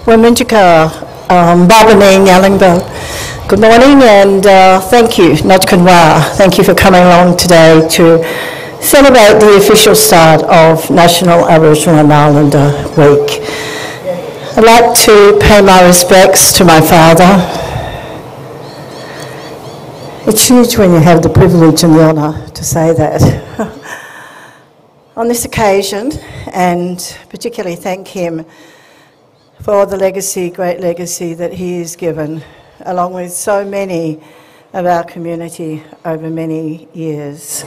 Wominjaka, Babaning, Yalingbo. Good morning and thank you, Nodkanwa. Thank you for coming along today to celebrate the official start of National Aboriginal and Islander Week. I'd like to pay my respects to my father. It's huge when you have the privilege and the honour to say that. On this occasion, and particularly thank him for the legacy, great legacy that he has given, along with so many of our community over many years.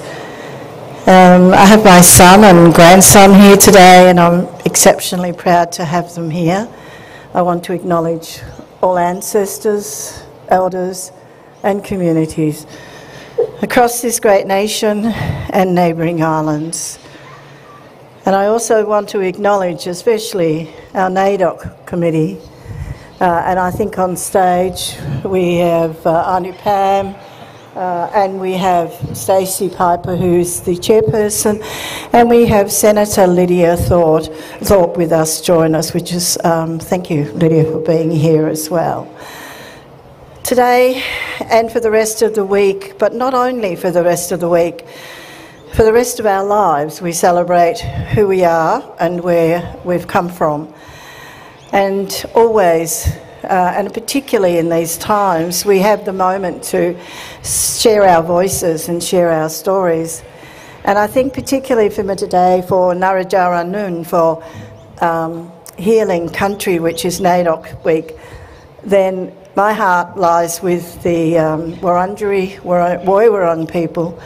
I have my son and grandson here today, and I'm exceptionally proud to have them here. I want to acknowledge all ancestors, elders, and communities across this great nation and neighbouring islands. And I also want to acknowledge especially our NAIDOC committee. And I think on stage we have Auntie Pam and we have Stacey Piper, who's the chairperson, and we have Senator Lydia Thorpe with us, join us, which is, thank you Lydia for being here as well. Today and for the rest of the week, but not only for the rest of the week, for the rest of our lives, we celebrate who we are and where we've come from. And always, and particularly in these times, we have the moment to share our voices and share our stories. And I think particularly for me today, for Narajara Nun, for Healing Country, which is NAIDOC Week, then my heart lies with the Wurundjeri, Woiwurrung people.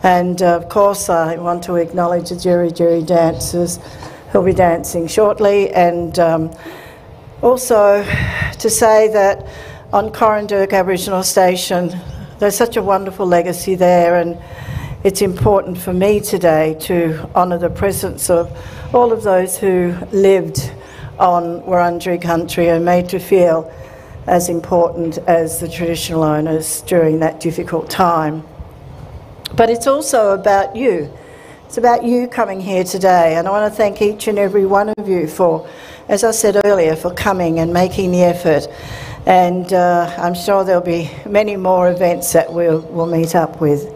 And of course I want to acknowledge the Jeri dancers who'll be dancing shortly, and also to say that on Corranderk Aboriginal Station there's such a wonderful legacy there, and it's important for me today to honour the presence of all of those who lived on Wurundjeri country and made to feel as important as the traditional owners during that difficult time. But it's also about you. It's about you coming here today, and I want to thank each and every one of you for, as I said earlier, for coming and making the effort. And I'm sure there'll be many more events that we'll meet up with.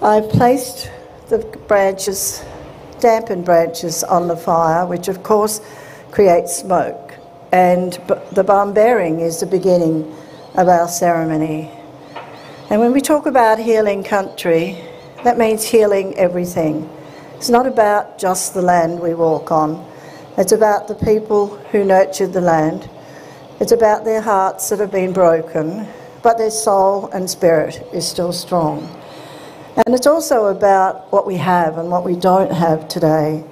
I've placed the branches, dampened branches on the fire, which of course creates smoke. And the balm bearing is the beginning of our ceremony. And when we talk about healing country, that means healing everything. It's not about just the land we walk on. It's about the people who nurtured the land. It's about their hearts that have been broken, but their soul and spirit is still strong. And it's also about what we have and what we don't have today.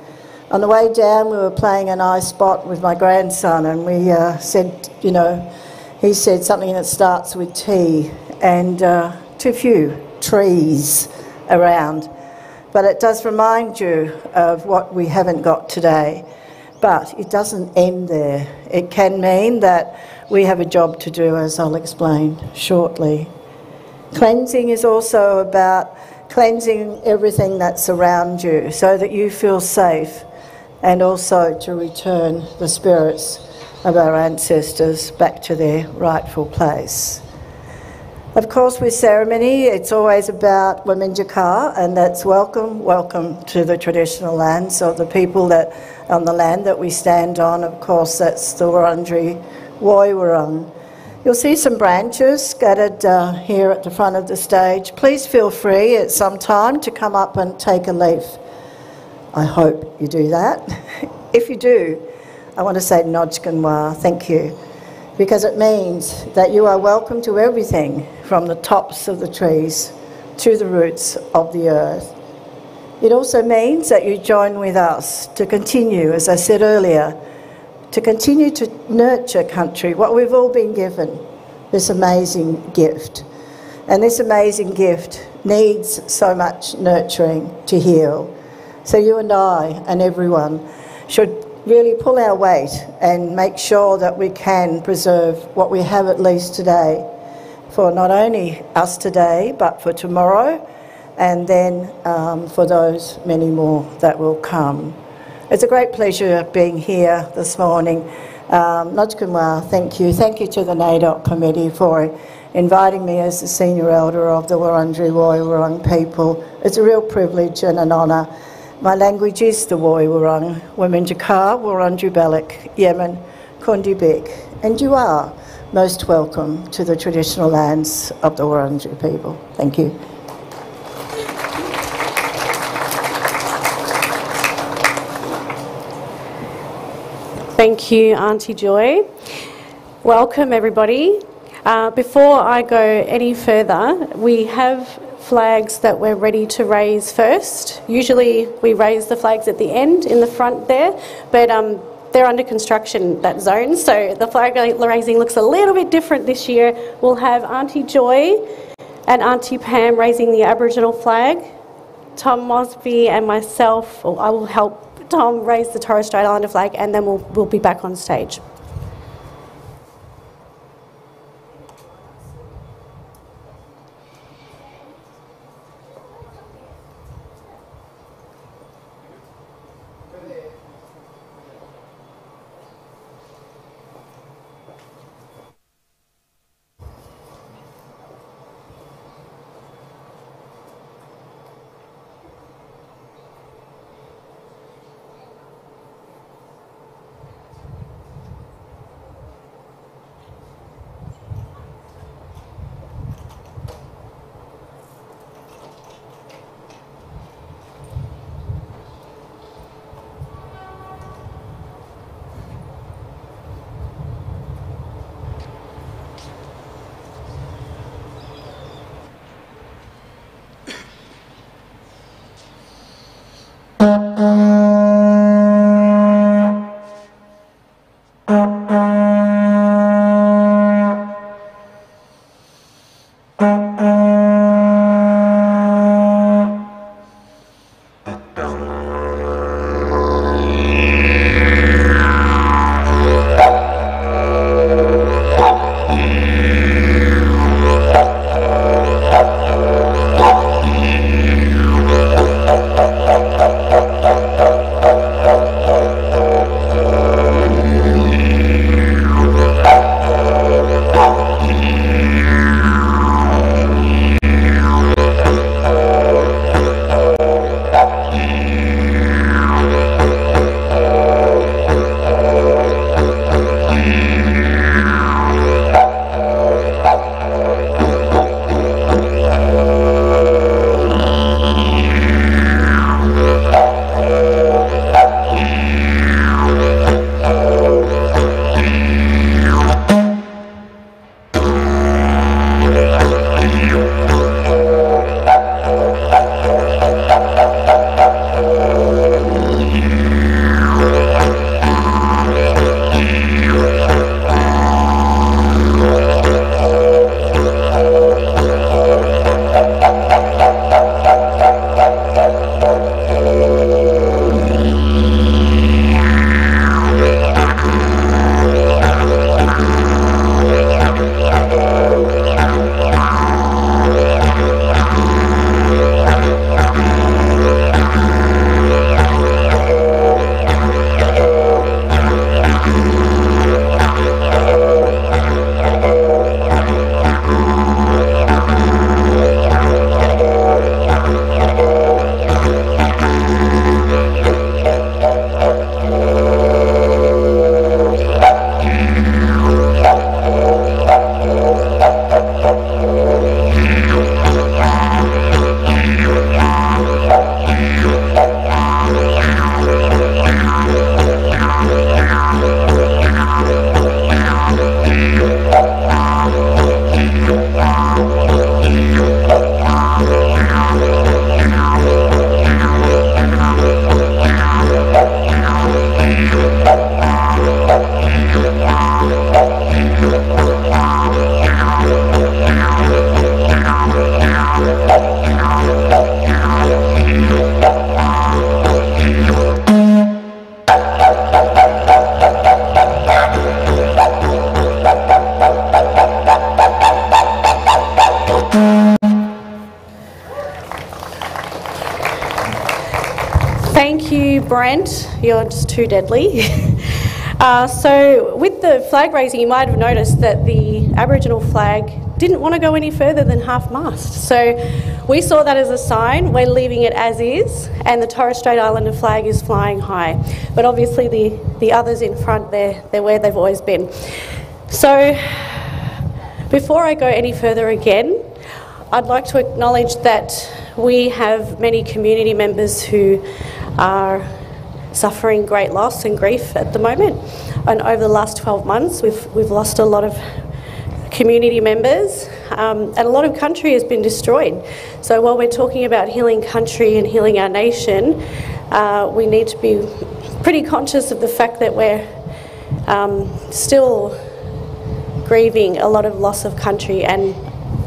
On the way down, we were playing a nice spot with my grandson, and we said, you know, he said something that starts with T, and too few trees around. But it does remind you of what we haven't got today. But it doesn't end there. It can mean that we have a job to do, as I'll explain shortly. Cleansing is also about cleansing everything that's around you so that you feel safe, and also to return the spirits of our ancestors back to their rightful place. Of course, with ceremony, it's always about Wominjaka, and that's welcome to the traditional lands of the people that on the land that we stand on. Of course, that's the Wurundjeri Woiwurrung. You'll see some branches scattered here at the front of the stage. Please feel free at some time to come up and take a leaf. I hope you do that. If you do, I want to say Nodjkanwa, thank you, because it means that you are welcome to everything from the tops of the trees to the roots of the earth. It also means that you join with us to continue, as I said earlier, to continue to nurture country, what we've all been given, this amazing gift. And this amazing gift needs so much nurturing to heal. So you and I and everyone should really pull our weight and make sure that we can preserve what we have at least today, for not only us today, but for tomorrow, and then for those many more that will come. It's a great pleasure being here this morning Notchkunwa, thank you. Thank you to the NAIDOC committee for inviting me as the senior elder of the Wurundjeri Woi Wurrung people. It's a real privilege and an honour. My language is the Woi Wurrung, Wominjaka, Wurundjeri Balak, Yemen, Kundi Bek, and you are most welcome to the traditional lands of the Wurundjeri people. Thank you. Thank you, Auntie Joy. Welcome, everybody. Before I go any further, we have flags that we're ready to raise first. Usually we raise the flags at the end in the front there, but they're under construction, that zone, so the flag raising looks a little bit different this year. We'll have Auntie Joy and Auntie Pam raising the Aboriginal flag. Tom Mosby and myself, or I will help Tom raise the Torres Strait Islander flag, and then we'll be back on stage. Thank you, Brent. You're just too deadly. So with the flag raising, you might have noticed that the Aboriginal flag didn't want to go any further than half-mast. So we saw that as a sign. We're leaving it as is, and the Torres Strait Islander flag is flying high. But obviously the others in front, they're where they've always been. So before I go any further again, I'd like to acknowledge that we have many community members who are suffering great loss and grief at the moment. And over the last 12 months, we've lost a lot of community members, and a lot of country has been destroyed. So while we're talking about healing country and healing our nation, we need to be pretty conscious of the fact that we're still grieving a lot of loss of country and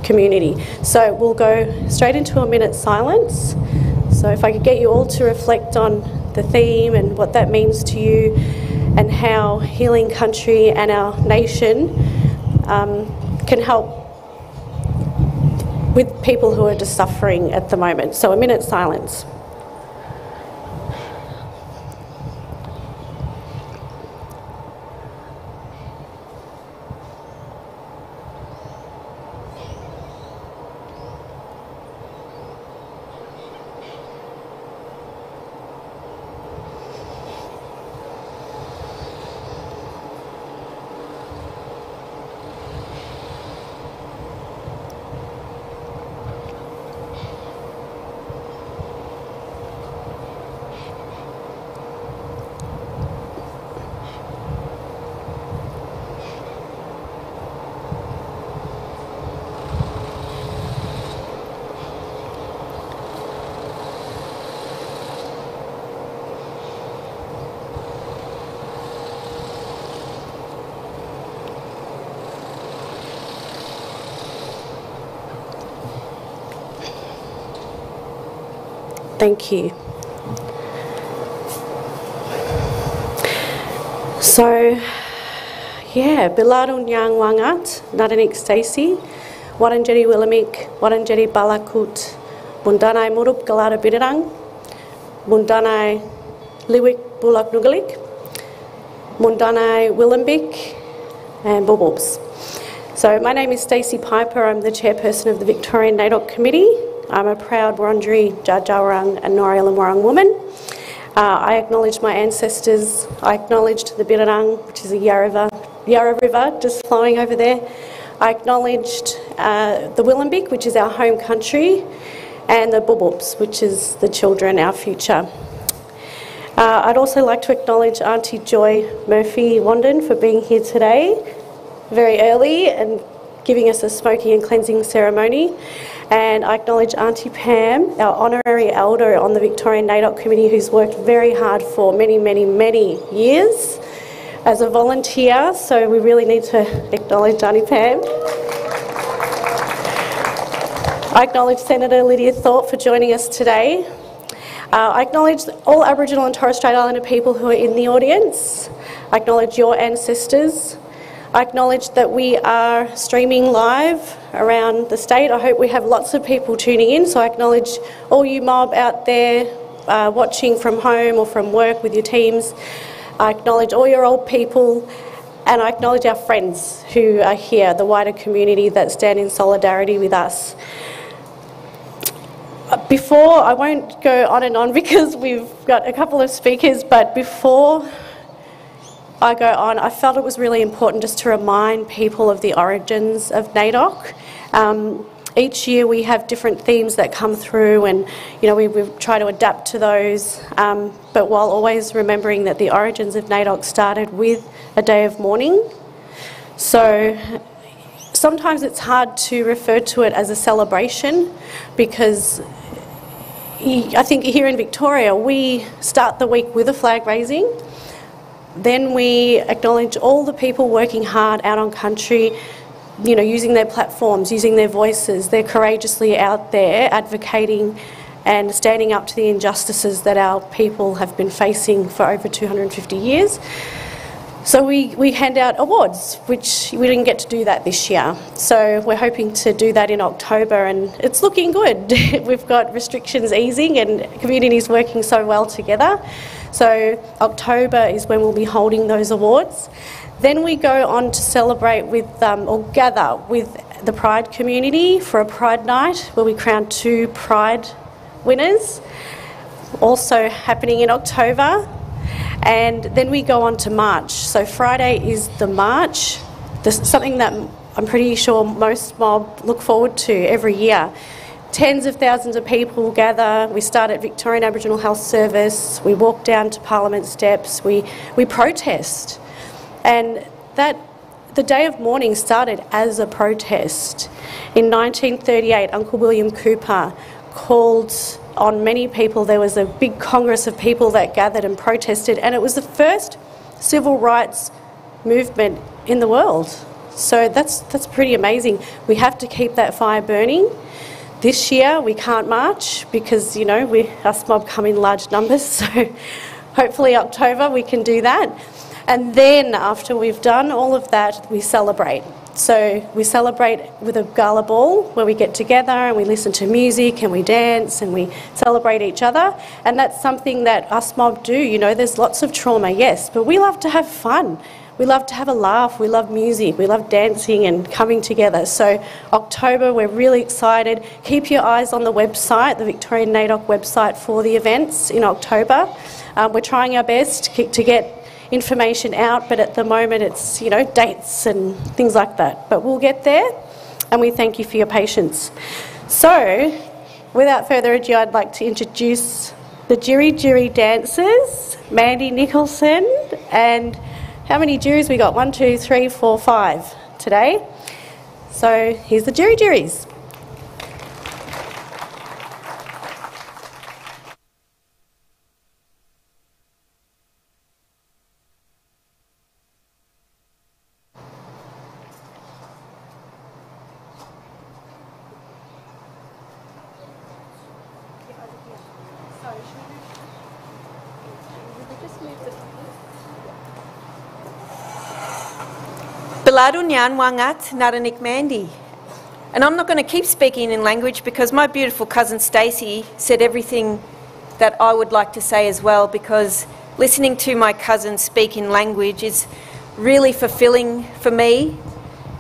community. So we'll go straight into a minute's silence. So if I could get you all to reflect on the theme and what that means to you, and how healing country and our nation can help with people who are just suffering at the moment. So a minute's silence. Thank you. So, yeah, Biladun Yang Wangat, Nadanik Stacey, Waranjeri Willamik, Waranjeri Balakut, Bundanai Murup Galada Bidirang, Bundanai Liwik Bulak Nugalik, Bundanai Willambik, and Bububs. So, my name is Stacey Piper. I'm the chairperson of the Victorian NAIDOC Committee. I'm a proud Wurundjeri, Djadjalwarang and Northern Wurrung woman. I acknowledge my ancestors. I acknowledged the Bidirang, which is a Yarra River just flowing over there. I acknowledged the Willambik, which is our home country, and the Bububs, which is the children, our future. I'd also like to acknowledge Auntie Joy Murphy-Wandon for being here today, very early, and giving us a smoking and cleansing ceremony. And I acknowledge Auntie Pam, our honorary elder on the Victorian NAIDOC Committee, who's worked very hard for many, many, many years as a volunteer. So we really need to acknowledge Auntie Pam. I acknowledge Senator Lydia Thorpe for joining us today. I acknowledge all Aboriginal and Torres Strait Islander people who are in the audience. I acknowledge your ancestors. I acknowledge that we are streaming live around the state. I hope we have lots of people tuning in, so I acknowledge all you mob out there watching from home or from work with your teams. I acknowledge all your old people, and I acknowledge our friends who are here, the wider community that stand in solidarity with us. Before, I won't go on and on because we've got a couple of speakers, but before I go on, I felt it was really important just to remind people of the origins of NAIDOC. Each year we have different themes that come through, and we try to adapt to those, but while always remembering that the origins of NAIDOC started with a day of mourning. So sometimes it's hard to refer to it as a celebration because I think here in Victoria we start the week with a flag raising. Then we acknowledge all the people working hard out on country, using their platforms, using their voices. They're courageously out there advocating and standing up to the injustices that our people have been facing for over 250 years. So we hand out awards, which we didn't get to do that this year. So we're hoping to do that in October, and it's looking good. We've got restrictions easing and communities working so well together. So October is when we'll be holding those awards. Then we go on to celebrate with, or gather with the Pride community for a Pride night where we crown 2 Pride winners, also happening in October. And then we go on to March. So Friday is the March. This is something that I'm pretty sure most mob look forward to every year. Tens of thousands of people gather. We start at Victorian Aboriginal Health Service. We walk down to Parliament steps. We protest. And the day of mourning started as a protest. In 1938, Uncle William Cooper called on many people. There was a big congress of people that gathered and protested, and it was the first civil rights movement in the world. So that's pretty amazing. We have to keep that fire burning. This year we can't march because, you know, us mob come in large numbers, so hopefully October we can do that. And then after we've done all of that, we celebrate. So we celebrate with a gala ball where we get together and we listen to music and we dance and we celebrate each other. And that's something that us mob do. You know, there's lots of trauma, yes, but we love to have fun. We love to have a laugh. We love music. We love dancing and coming together. So October, we're really excited. Keep your eyes on the website, the Victorian NAIDOC website, for the events in October. We're trying our best to get information out, but at the moment it's, you know, dates and things like that. But we'll get there, and we thank you for your patience. So, without further ado, I'd like to introduce the Jury dancers, Mandy Nicholson, and how many juries we got? 1, 2, 3, 4, 5 today. So, here's the juries. Beladu Nyan Wangat Naranik Mandy. And I'm not going to keep speaking in language because my beautiful cousin Stacey said everything that I would like to say as well, because listening to my cousin speak in language is really fulfilling for me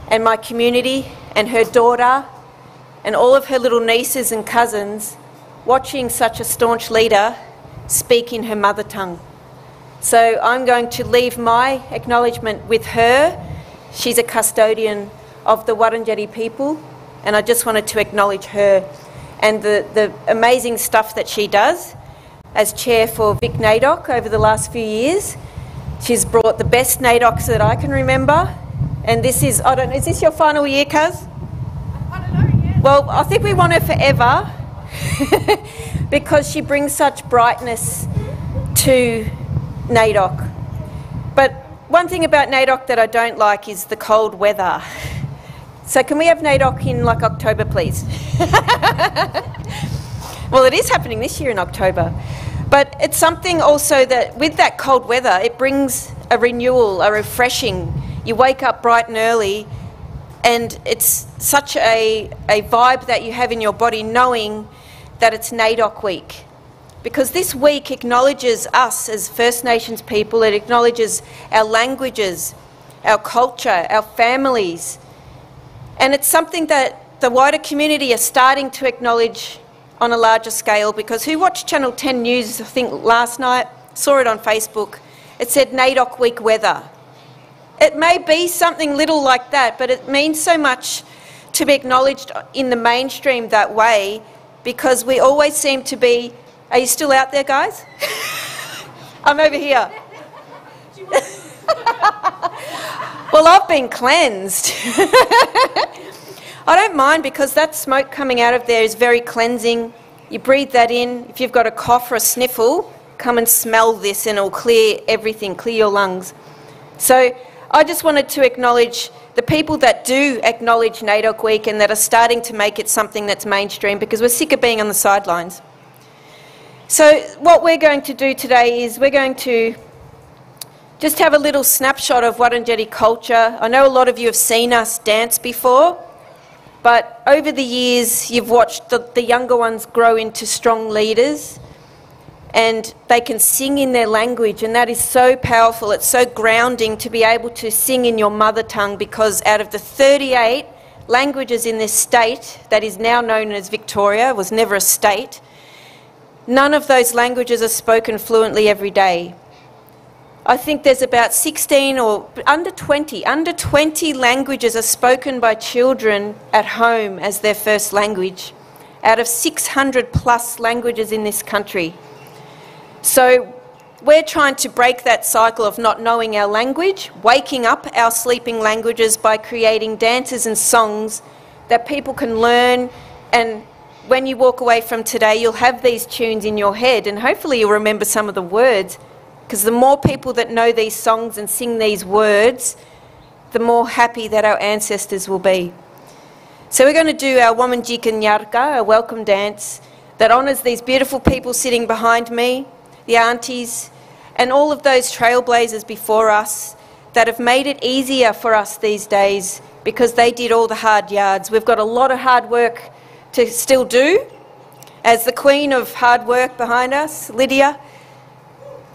and my community and her daughter and all of her little nieces and cousins, watching such a staunch leader speak in her mother tongue. So I'm going to leave my acknowledgement with her. She's a custodian of the Wurundjeri people, and I just wanted to acknowledge her and the amazing stuff that she does as chair for Vic NAIDOC over the last few years. She's brought the best NAIDOCs that I can remember, and this is, I don't know, is this your final year, Cuz? I don't know yet. Well, I think we want her forever because she brings such brightness to NAIDOC. But one thing about NAIDOC that I don't like is the cold weather. So can we have NAIDOC in like October, please? Well, it is happening this year in October. But it's something also that with that cold weather, it brings a renewal, a refreshing. You wake up bright and early, and it's such a vibe that you have in your body knowing that it's NAIDOC week. Because this week acknowledges us as First Nations people, it acknowledges our languages, our culture, our families. And it's something that the wider community are starting to acknowledge on a larger scale, because who watched Channel 10 News, I think last night, saw it on Facebook. It said NAIDOC week weather. It may be something little like that, but it means so much to be acknowledged in the mainstream that way, because we always seem to be... Are you still out there, guys? I'm over here. Well, I've been cleansed. I don't mind, because that smoke coming out of there is very cleansing. You breathe that in. If you've got a cough or a sniffle, come and smell this and it'll clear everything, clear your lungs. So I just wanted to acknowledge the people that do acknowledge NAIDOC Week and that are starting to make it something that's mainstream, because we're sick of being on the sidelines. So what we're going to do today is we're going to just have a little snapshot of Wurundjeri culture. I know a lot of you have seen us dance before, but over the years you've watched the younger ones grow into strong leaders, and they can sing in their language, and that is so powerful. It's so grounding to be able to sing in your mother tongue, because out of the 38 languages in this state that is now known as Victoria, was never a state, none of those languages are spoken fluently every day. I think there's about 16 or under 20 languages are spoken by children at home as their first language, out of 600 plus languages in this country. So we're trying to break that cycle of not knowing our language, waking up our sleeping languages by creating dances and songs that people can learn, and when you walk away from today, you'll have these tunes in your head, and hopefully you'll remember some of the words, because the more people that know these songs and sing these words, the more happy that our ancestors will be. So we're going to do our Wominjeka Nyarka, a welcome dance that honours these beautiful people sitting behind me, the aunties, and all of those trailblazers before us that have made it easier for us these days because they did all the hard yards. We've got a lot of hard work to still do. As the queen of hard work behind us, Lydia,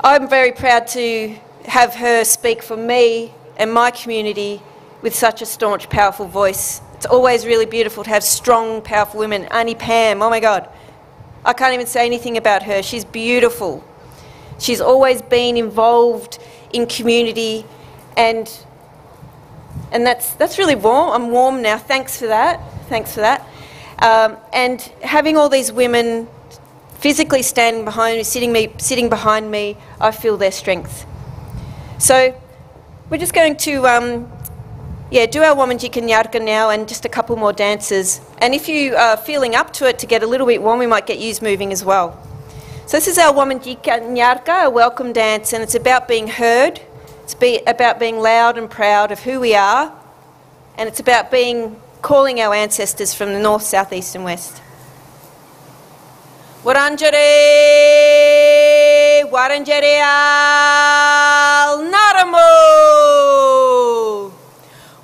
I'm very proud to have her speak for me and my community with such a staunch, powerful voice. It's always really beautiful to have strong, powerful women. Auntie Pam, oh my God, I can't even say anything about her. She's beautiful. She's always been involved in community, and that's really warm. I'm warm now. Thanks for that. Thanks for that. And having all these women physically standing behind me, sitting behind me, I feel their strength. So we're just going to do our Wominjeka Nyarka now, and just a couple more dances. And if you are feeling up to it to get a little bit warm, we might get yous moving as well. So this is our Wominjeka Nyarka, a welcome dance, and it's about being heard. It's about being loud and proud of who we are, and it's about calling our ancestors from the north, south, east and west. Wurundjeri, Wurundjeri al Naramo.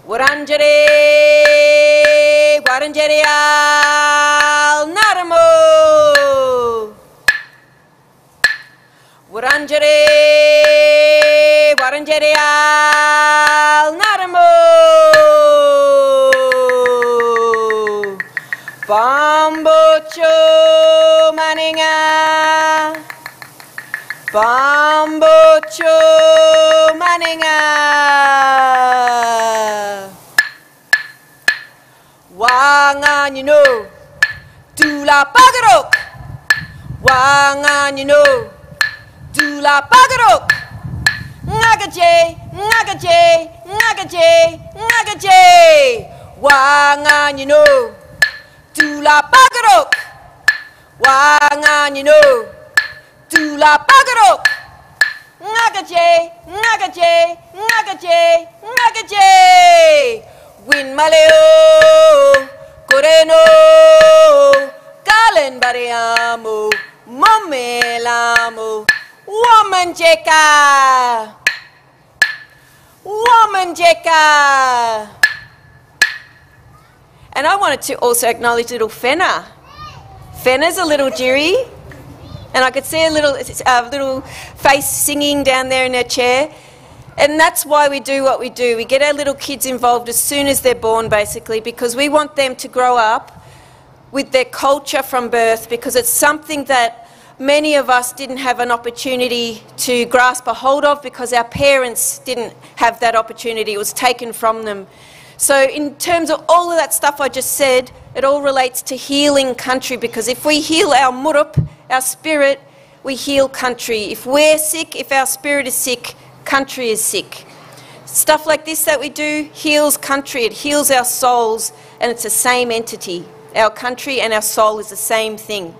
Wurundjeri, Wurundjeri al Naramo. Wurundjeri, Wurundjeri al Naramo. Bambocho maninga, Bambocho maninga, Wanganyino, Dula Bagarok, Wanganyino, Dula Bagarok, Nagaje, Nagaje, Nagaje, Nagaje, Wanganyino, Dula Bagarok, Wanganyino, Dula Bagarok, Nagaje, Nagaje, Nagaje, Nagaje, Win Maleo, Coreno, Galen Bariamo, Momelamo, Wominjeka, Wominjeka. And I wanted to also acknowledge little Fenna. Fenna's a little Jiri, and I could see a little face singing down there in her chair. And that's why we do what we do. We get our little kids involved as soon as they're born, basically, because we want them to grow up with their culture from birth, because it's something that many of us didn't have an opportunity to grasp a hold of because our parents didn't have that opportunity. It was taken from them. So in terms of all of that stuff I just said, it all relates to healing country, because if we heal our murup, our spirit, we heal country. If we're sick, if our spirit is sick, country is sick. Stuff like this that we do heals country, it heals our souls, and it's the same entity. Our country and our soul is the same thing.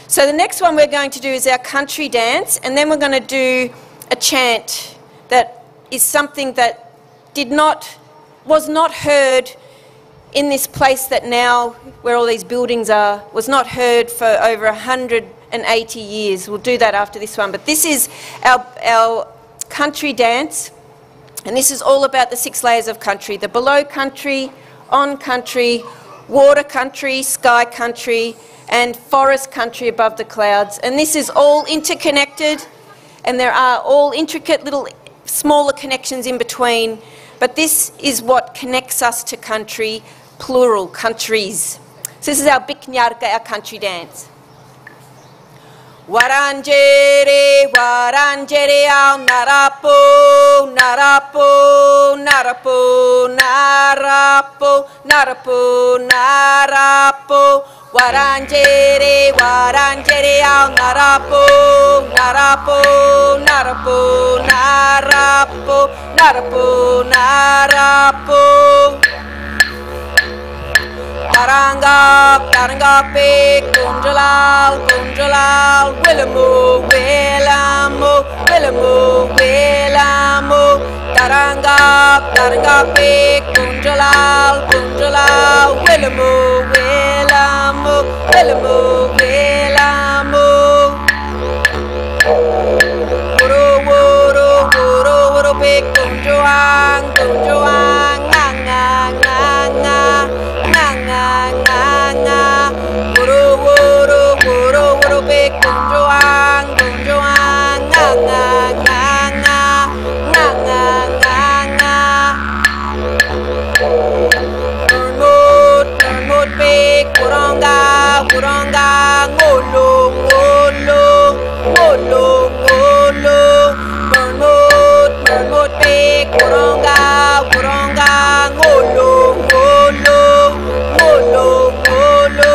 So the next one we're going to do is our country dance, and then we're going to do a chant that is something that was not heard in this place that now, where all these buildings are, was not heard for over 180 years. We'll do that after this one. But this is our country dance, and this is all about the 6 layers of country: the below country, on country, water country, sky country, and forest country above the clouds. And this is all interconnected, and there are all intricate little smaller connections in between, but this is what connects us to country, plural countries. So this is our Vic NAIDOC, our country dance. Waranjere, waranjere ao narapo, narapo, narapo, narapo, narapo, narapo. Waranjere, waranjere ao narapo, narapo, narapo, narapo, narapo, narapo. Taranga, taranga pe, kunjalal, kunjalal, willamo, willamo, willamo, willamo. Taranga, taranga pe, kunjalal, kunjalal, willamo, willamo, willamo, willamo. Woro, woro, woro, woro pe, kunjoang, kunjoang, nga, nga, nga, nga. Woro woro woro woro be kunjoang kunjoang nga nga nga nga nga nga nga nga. Nurmut be kuranga kuranga ngolo ngolo ngolo ngolo. Nurmut be kuranga kuranga ngolo ngolo. Ngolo, ngolo.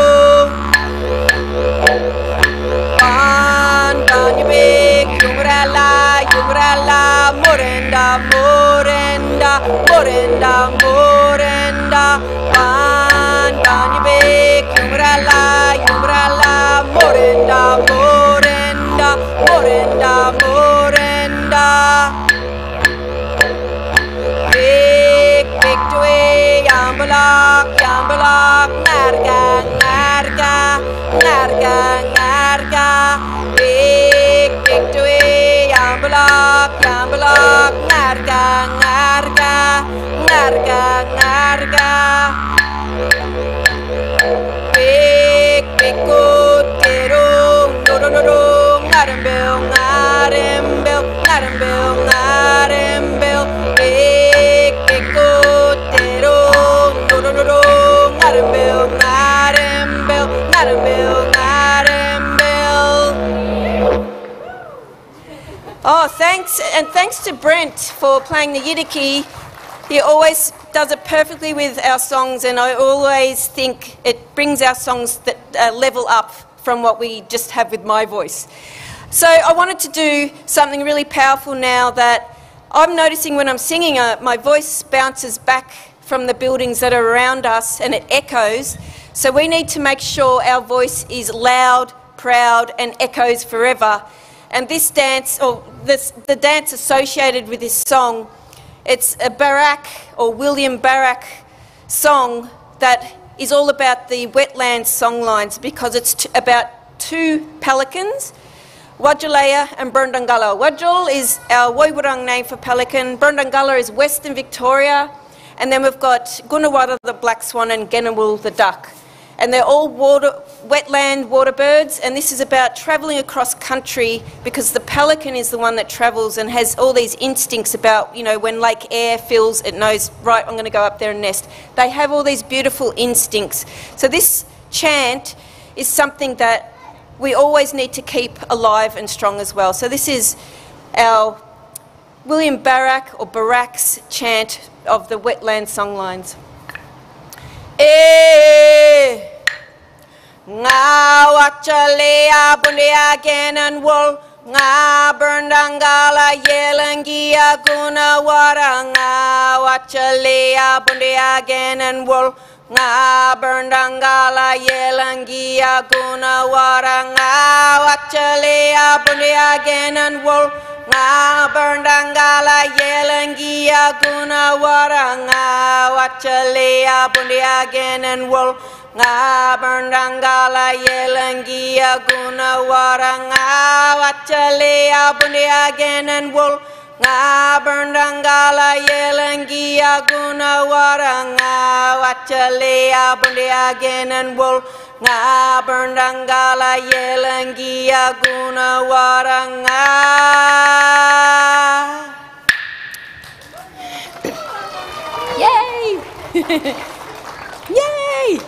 Big, umbrella, umbrella, morenda, morenda, morenda, morenda. Big, umbrella, umbrella, morenda, morenda, morenda, morenda. Big to a yambalak, yambalak, narga, narga, narga, narga. Big to a yambalak, yambalak, narga, narga, narga, narga. Big good kero, no, no, no, no, narembel, narembel, narembel, narembel. Big good kero, no, no, no, no, narembel, narembel, narembel, narembel. Oh, thanks, and thanks to Brent for playing the Yidaki. He always does it perfectly with our songs, and I always think it brings our songs that level up from what we just have with my voice. So I wanted to do something really powerful now that I'm noticing when I'm singing, my voice bounces back from the buildings that are around us and it echoes. So we need to make sure our voice is loud, proud, and echoes forever. And this dance, or the dance associated with this song, it's a Barak or William Barak song that is all about the wetland songlines, because it's about 2 pelicans, Wadjalaya and Burundangala. Wadjal is our Woiwurrung name for pelican, Burundangala is Western Victoria, and then we've got Gunnawara the black swan and Genawul the duck. And they're all wetland water birds, and this is about travelling across country, because the pelican is the one that travels and has all these instincts about, you know, when Lake Eyre fills, it knows, right, I'm going to go up there and nest. They have all these beautiful instincts. So this chant is something that we always need to keep alive and strong as well. So this is our William Barak or Barak's chant of the wetland songlines. Nga wachalea bundia genan wol nga Burundangala yelangia guna wara nga wachalea bundia genan wol nga Burundangala yelangia guna wara nga wachalea bundia genan wol nga Burundangala yelangia guna wara nga wachalea bundia genan wol nga Burundangala yelangia guna wara nga wachalea bundia genan wol Nga berndangala yelengia guna waranga wacalea bundia genen wol. Nga berndangala yelengia guna waranga. Yay! Yay!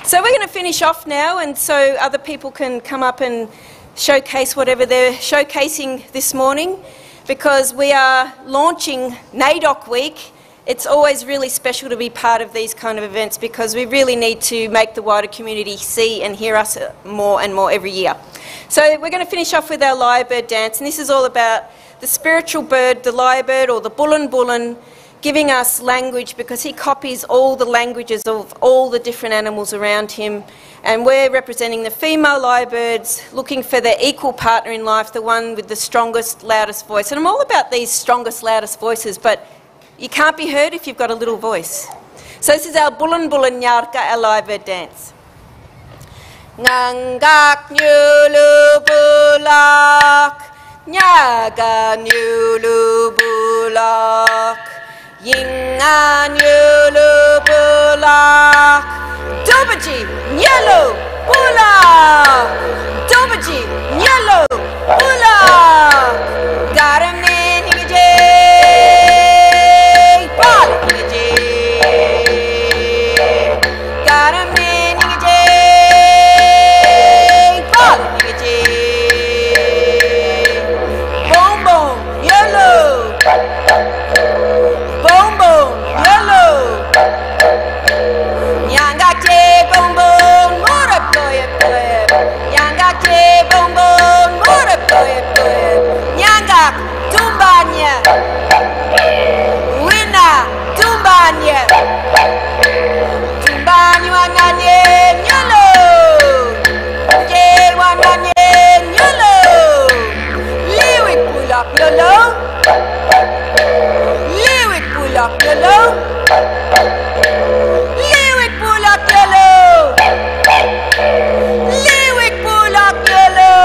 So we're going to finish off now, and so other people can come up and showcase whatever they're showcasing this morning, because we are launching NAIDOC Week. It's always really special to be part of these kind of events because we really need to make the wider community see and hear us more and more every year. So we're going to finish off with our lyrebird dance, and this is all about the spiritual bird, the lyrebird or the bullen bullen, giving us language because he copies all the languages of all the different animals around him. And we're representing the female lyrebirds, looking for their equal partner in life, the one with the strongest, loudest voice. And I'm all about these strongest, loudest voices, but you can't be heard if you've got a little voice. So this is our bullen bullen nyarka, our lyrebird dance. Ngangak nyulu bulak, nyaga nyulu bulak. Yingan yulu bulak, Dubaji yellow bulak, Dubaji yellow bulak. Got him in Nigajay, Balik Nigajay. Got him in Nigajay, Balik Nigajay. Boom boom yellow. Boom boom, yellow. Nyanga che boom boom, mura koye koye. Nyanga che boom boom, mura koye koye. Nyanga tumbanya, wina tumbanya. Tumbanya wananye yellow. Che wananye yellow. Liwik pulak yellow. Bullock yellow. Liwik bullock yellow. Liwik bullock yellow.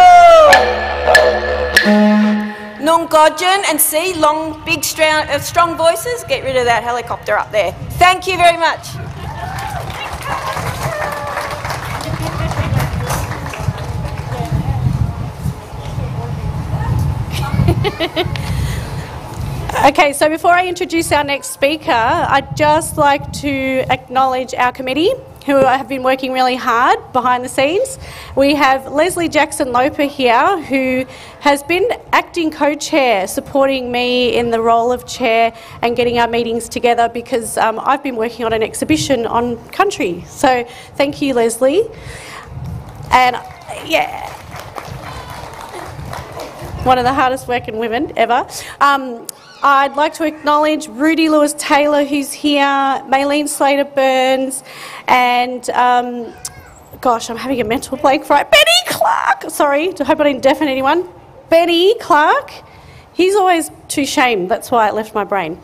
Nungodjan and see long, big, strong voices. Get rid of that helicopter up there. Thank you very much. Okay, so before I introduce our next speaker, I'd just like to acknowledge our committee who have been working really hard behind the scenes. We have Leslie Jackson-Loper here, who has been acting co-chair, supporting me in the role of chair and getting our meetings together because I've been working on an exhibition on country. So thank you, Leslie. And yeah, one of the hardest working women ever. I'd like to acknowledge Rudy Lewis-Taylor, who's here, Maylene Slater-Burns, and, gosh, I'm having a mental blank, right? Benny Clark! Sorry, I hope I didn't deafen anyone. Benny Clark. He's always too shamed, that's why it left my brain.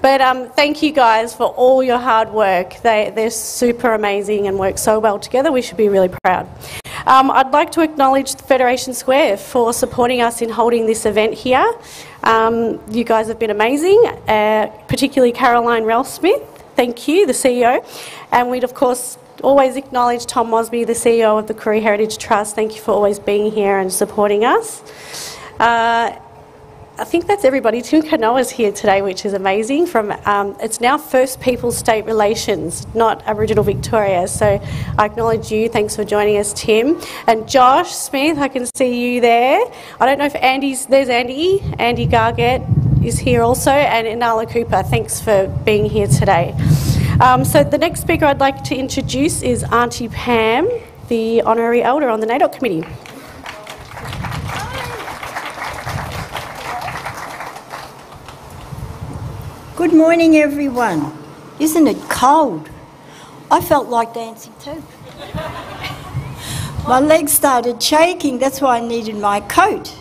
But thank you guys for all your hard work. They're super amazing and work so well together. We should be really proud. I'd like to acknowledge the Federation Square for supporting us in holding this event here. You guys have been amazing, particularly Caroline Ralph-Smith. Thank you, the CEO. And we'd, of course, always acknowledge Tom Mosby, the CEO of the Koori Heritage Trust. Thank you for always being here and supporting us. I think that's everybody. Tim Kanoa's here today, which is amazing. From it's now First Peoples State Relations, not Aboriginal Victoria. So I acknowledge you. Thanks for joining us, Tim. And Josh Smith, I can see you there. I don't know if there's Andy. Andy Gargett is here also. And Inala Cooper, thanks for being here today. So the next speaker I'd like to introduce is Auntie Pam, the Honorary Elder on the NAIDOC Committee. Good morning, everyone. Isn't it cold? I felt like dancing too. My legs started shaking, that's why I needed my coat.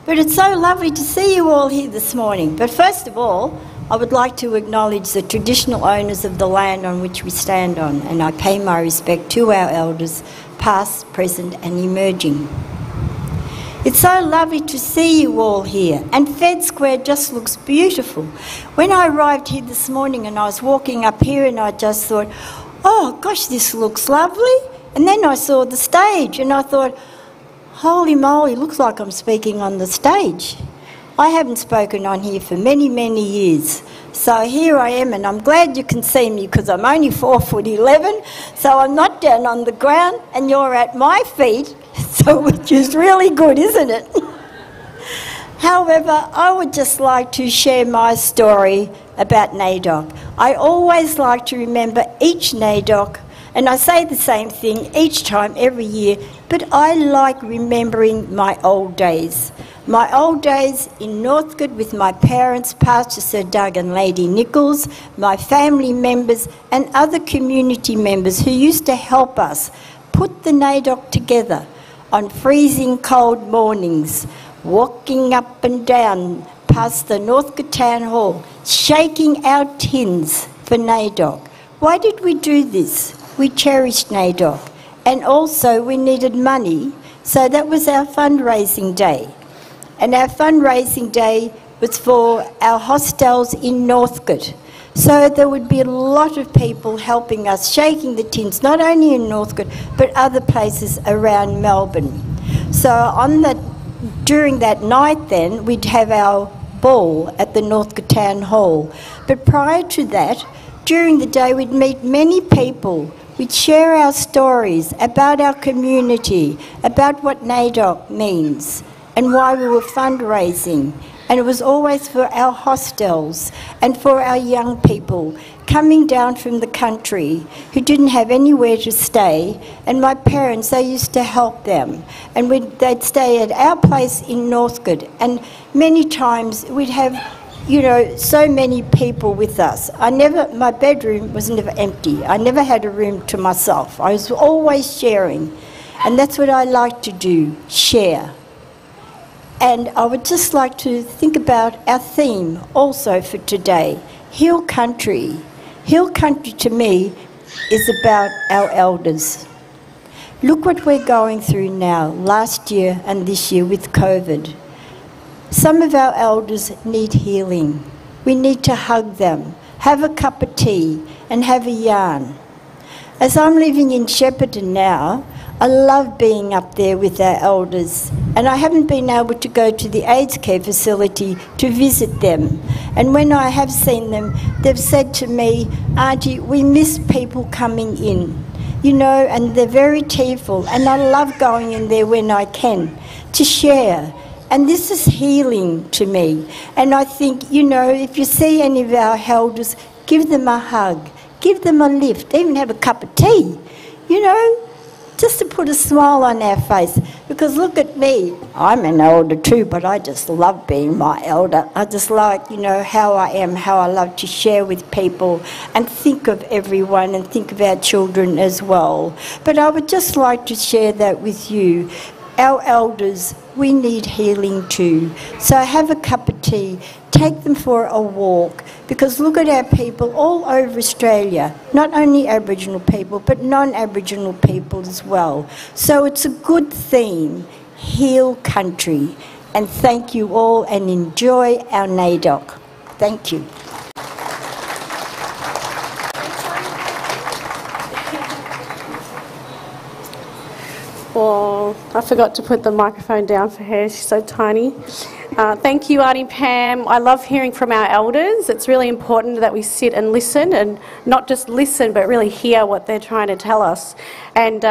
But it's so lovely to see you all here this morning. But first of all, I would like to acknowledge the traditional owners of the land on which we stand on, and I pay my respect to our elders, past, present and emerging. It's so lovely to see you all here, and Fed Square just looks beautiful. When I arrived here this morning and I was walking up here and I just thought, oh gosh, this looks lovely. And then I saw the stage and I thought, holy moly, looks like I'm speaking on the stage. I haven't spoken on here for many, many years. So here I am, and I'm glad you can see me because I'm only 4'11", so I'm not down on the ground and you're at my feet, so which is really good, isn't it? However, I would just like to share my story about NAIDOC. I always like to remember each NAIDOC, and I say the same thing each time, every year, but I like remembering my old days. My old days in Northcote with my parents, Pastor Sir Doug and Lady Nichols, my family members and other community members who used to help us put the NAIDOC together on freezing cold mornings, walking up and down past the Northcote Town Hall, shaking our tins for NAIDOC. Why did we do this? We cherished NAIDOC, and also we needed money, so that was our fundraising day. And our fundraising day was for our hostels in Northcote. So there would be a lot of people helping us, shaking the tins, not only in Northcote, but other places around Melbourne. So during that night then, we'd have our ball at the Northcote Town Hall. But prior to that, during the day, we'd meet many people. We'd share our stories about our community, about what NAIDOC means, and why we were fundraising. And it was always for our hostels and for our young people coming down from the country who didn't have anywhere to stay. And my parents, they used to help them. And they'd stay at our place in Northcote. And many times we'd have, you know, so many people with us. My bedroom was never empty. I never had a room to myself. I was always sharing. And that's what I like to do, share. And I would just like to think about our theme also for today, Hill Country. Hill Country to me is about our elders. Look what we're going through now, last year and this year with COVID. Some of our elders need healing. We need to hug them, have a cup of tea and have a yarn. As I'm living in Shepparton now, I love being up there with our elders, and I haven't been able to go to the aged care facility to visit them. And when I have seen them, they've said to me, Auntie, we miss people coming in, you know, and they're very tearful, and I love going in there when I can to share. And this is healing to me. And I think, you know, if you see any of our elders, give them a hug, give them a lift, even have a cup of tea, you know, just to put a smile on our face. Because look at me, I'm an elder too, but I just love being my elder. I just like, you know, how I am, how I love to share with people and think of everyone and think of our children as well. But I would just like to share that with you. Our elders, we need healing too. So have a cup of tea, take them for a walk, because look at our people all over Australia, not only Aboriginal people, but non-Aboriginal people as well. So it's a good theme, Heal Country. And thank you all and enjoy our NAIDOC. Thank you. Well, I forgot to put the microphone down for her, she's so tiny. Thank you, Auntie Pam. I love hearing from our elders. It's really important that we sit and listen, and not just listen, but really hear what they're trying to tell us. And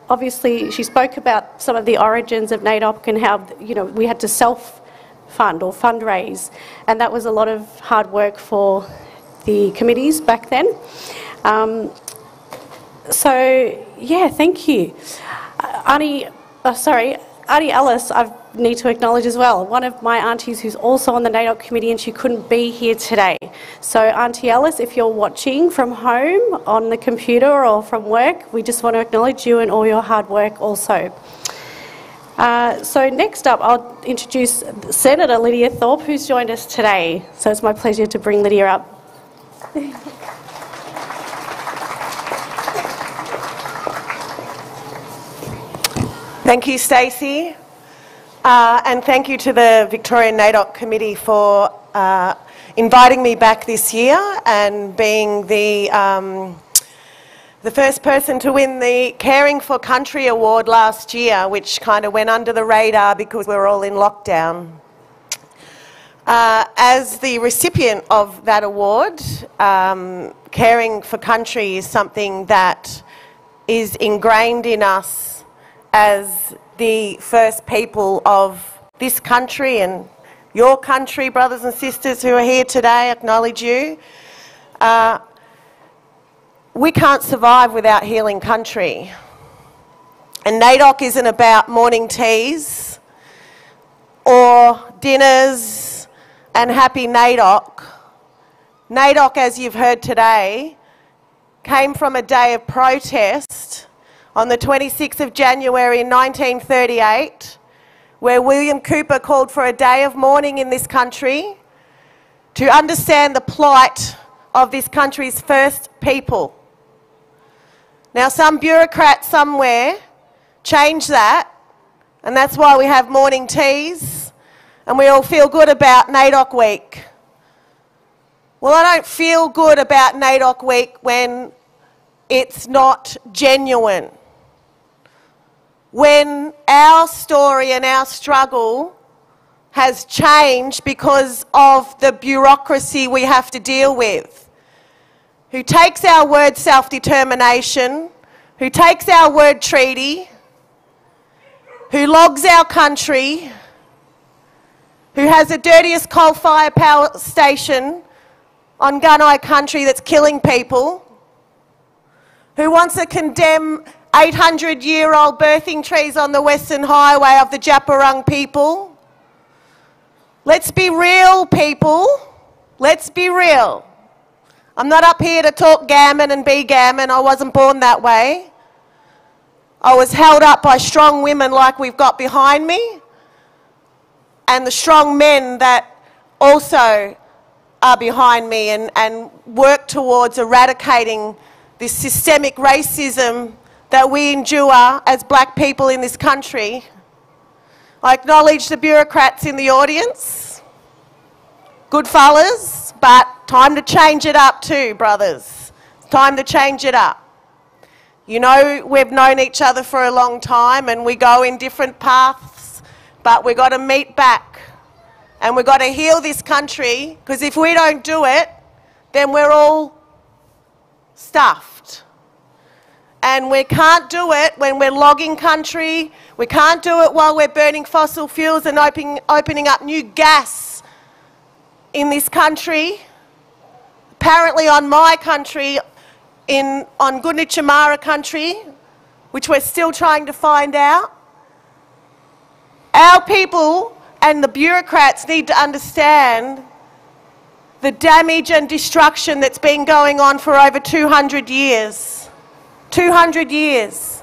obviously, she spoke about some of the origins of NAIDOC and how, you know, we had to self-fund or fundraise, and that was a lot of hard work for the committees back then. So, yeah, thank you. Auntie Alice, I need to acknowledge as well, one of my aunties who's also on the NAIDOC committee, and she couldn't be here today. So Auntie Alice, if you're watching from home on the computer or from work, we just want to acknowledge you and all your hard work also. So next up, I'll introduce Senator Lydia Thorpe, who's joined us today. So it's my pleasure to bring Lydia up. Thank you, Stacey. And thank you to the Victorian NAIDOC Committee for inviting me back this year and being the first person to win the Caring for Country Award last year, which kind of went under the radar because we were all in lockdown. As the recipient of that award, caring for country is something that is ingrained in us as the first people of this country and your country, brothers and sisters who are here today. I acknowledge you. We can't survive without healing country. And NAIDOC isn't about morning teas or dinners and happy NAIDOC. NAIDOC, as you've heard today, came from a day of protest on the 26th of January in 1938, where William Cooper called for a day of mourning in this country to understand the plight of this country's first people. Now, some bureaucrat somewhere changed that, and that's why we have morning teas, and we all feel good about NAIDOC Week. Well, I don't feel good about NAIDOC Week when it's not genuine. When our story and our struggle has changed because of the bureaucracy we have to deal with, who takes our word self-determination, who takes our word treaty, who logs our country, who has the dirtiest coal-fired power station on Gunai country that's killing people, who wants to condemn 800-year-old birthing trees on the Western Highway of the Djapurrung people. Let's be real, people. Let's be real. I'm not up here to talk gammon and be gammon. I wasn't born that way. I was held up by strong women like we've got behind me, and the strong men that also are behind me and work towards eradicating this systemic racism that we endure as black people in this country. I acknowledge the bureaucrats in the audience. Good fellas, but time to change it up too, brothers. It's time to change it up. You know, we've known each other for a long time and we go in different paths, but we've got to meet back and we've got to heal this country, because if we don't do it, then we're all stuffed. And we can't do it when we're logging country. We can't do it while we're burning fossil fuels and opening up new gas in this country. Apparently on my country, on Gunditjmara country, which we're still trying to find out. Our people and the bureaucrats need to understand the damage and destruction that's been going on for over 200 years. 200 years.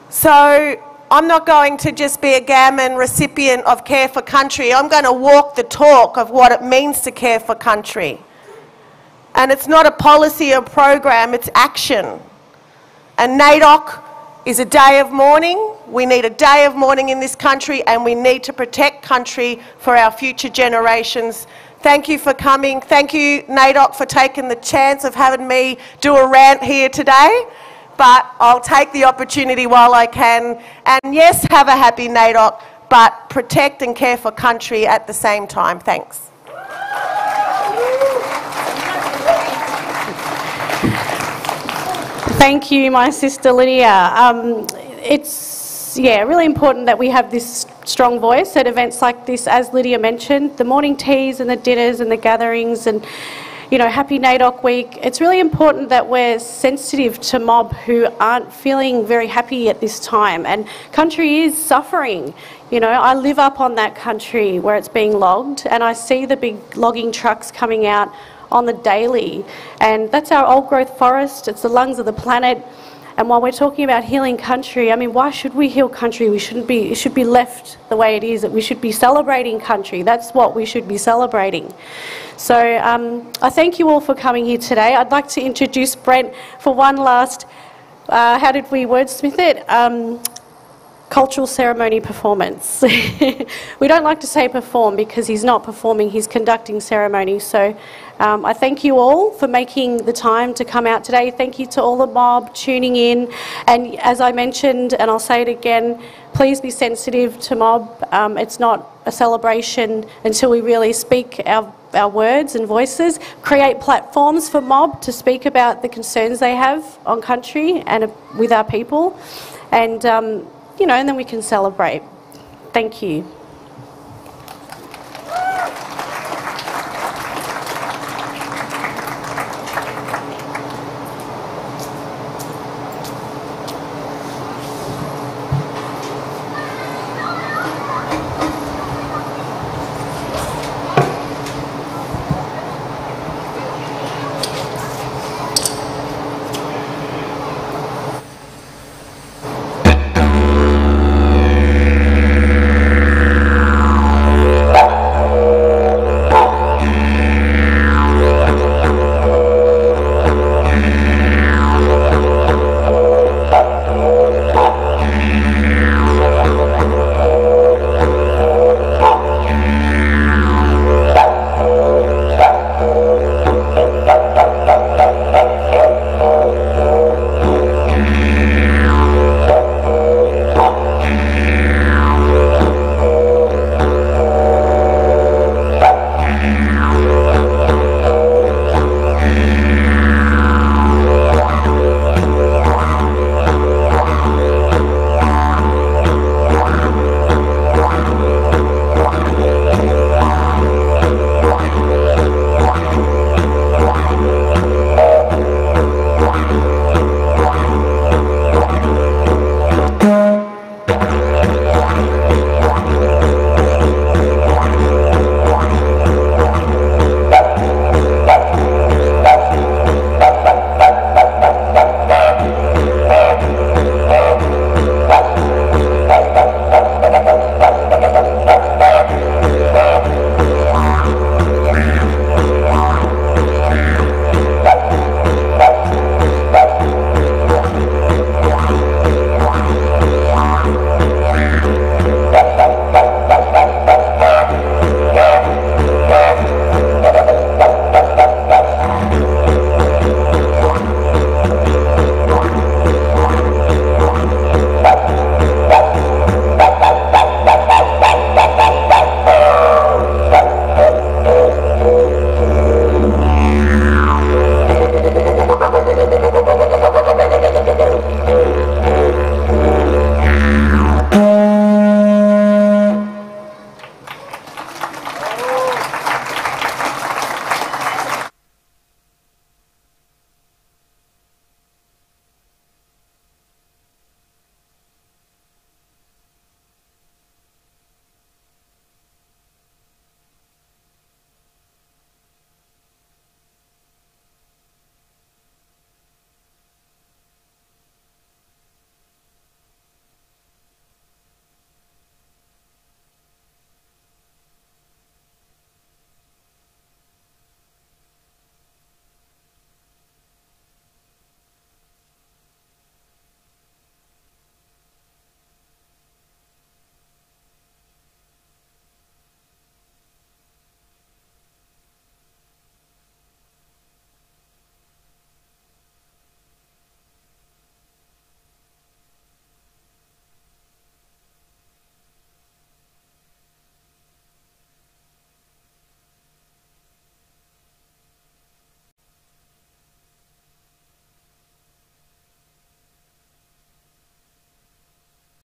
So I'm not going to just be a gammon recipient of Care for Country. I'm going to walk the talk of what it means to care for country. And it's not a policy or program, it's action. And NAIDOC is a day of mourning. We need a day of mourning in this country, and we need to protect country for our future generations. Thank you for coming. Thank you, NAIDOC, for taking the chance of having me do a rant here today. But I'll take the opportunity while I can. And yes, have a happy NAIDOC, but protect and care for country at the same time. Thanks. Thank you, my sister Lydia. It's really important that we have this strong voice at events like this, as Lydia mentioned, the morning teas and the dinners and the gatherings and, you know, happy NAIDOC Week. It's really important that we're sensitive to mob who aren't feeling very happy at this time, and country is suffering. You know, I live up on that country where it's being logged, and I see the big logging trucks coming out on the daily, and that's our old growth forest. It's the lungs of the planet. And while we're talking about healing country, I mean, why should we heal country? It should be left the way it is. That we should be celebrating country. That's what we should be celebrating. So I thank you all for coming here today. I'd like to introduce Brent for one last, how did we wordsmith it? cultural ceremony performance. We don't like to say perform because he's not performing, he's conducting ceremony. So I thank you all for making the time to come out today. Thank you to all the mob tuning in. And as I mentioned, and I'll say it again, please be sensitive to mob. It's not a celebration until we really speak our words and voices. Create platforms for mob to speak about the concerns they have on country and with our people. And you know, and then we can celebrate. Thank you.